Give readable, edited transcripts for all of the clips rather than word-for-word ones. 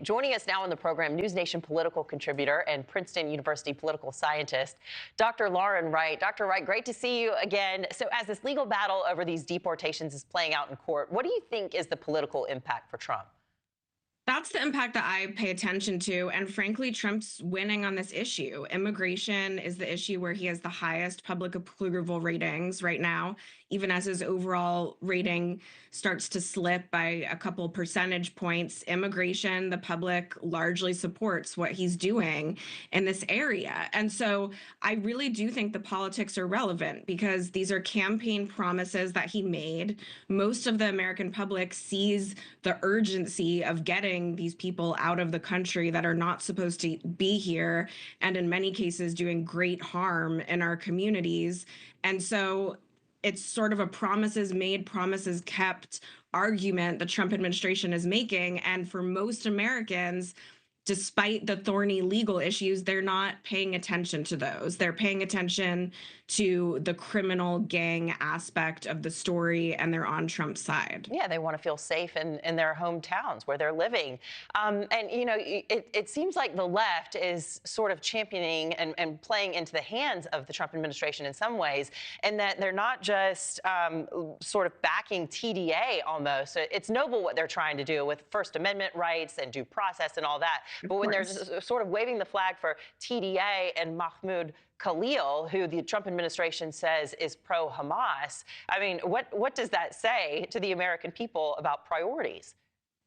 Joining us now on the program, NewsNation political contributor and Princeton University political scientist, Dr. Lauren Wright. Dr. Wright, great to see you again. So as this legal battle over these deportations is playing out in court, what do you think is the political impact for Trump? That's the impact that I pay attention to. And frankly, Trump's winning on this issue. Immigration is the issue where he has the highest public approval ratings right now, even as his overall rating starts to slip by a couple percentage points. Immigration, the public largely supports what he's doing in this area. And so I really do think the politics are relevant because these are campaign promises that he made. Most of the American public sees the urgency of getting these people out of the country that are not supposed to be here, and in many cases doing great harm in our communities. And so it's sort of a promises made, promises kept argument the Trump administration is making. And for most Americans, despite the thorny legal issues, they're not paying attention to those. They're paying attention to the criminal gang aspect of the story, and they're on Trump's side. Yeah, they want to feel safe in their hometowns where they're living. And, you know, it seems like the left is sort of championing and playing into the hands of the Trump administration in some ways, and that they're not just sort of backing TDA almost. It's noble what they're trying to do with First Amendment rights and due process and all that. But when they're sort of waving the flag for TDA and Mahmoud Khalil, who the Trump administration says is pro-Hamas, I mean, what does that say to the American people about priorities?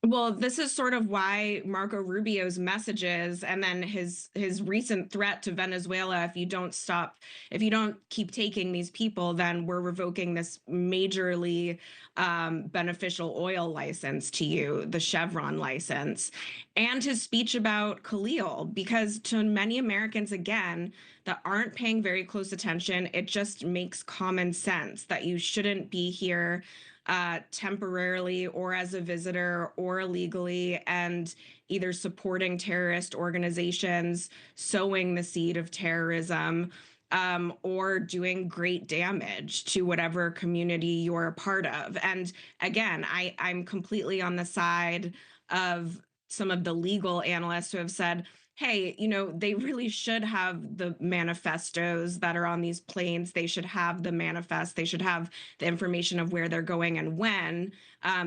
Well, this is sort of why Marco Rubio's messages and then his recent threat to Venezuela, if you don't keep taking these people, then we're revoking this majorly beneficial oil license to you, the Chevron license, and his speech about Khalil, because to many Americans, again, that aren't paying very close attention, it just makes common sense that you shouldn't be here temporarily or as a visitor or illegally, and either supporting terrorist organizations, sowing the seed of terrorism, or doing great damage to whatever community you're a part of. And again, I'm completely on the side of some of the legal analysts who have said, hey, they really should have the manifestos that are on these planes. They should have the manifest. They should have the information of where they're going and when.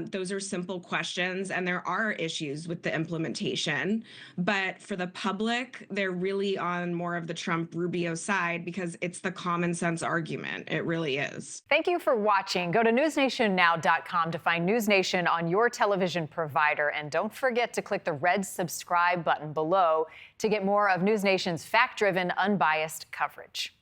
Those are simple questions, and there are issues with the implementation. But for the public, they're really on more of the Trump-Rubio side because it's the common sense argument. It really is. Thank you for watching. Go to newsnationnow.com to find NewsNation on your television provider. And don't forget to click the red subscribe button below to get more of NewsNation's fact-driven, unbiased coverage.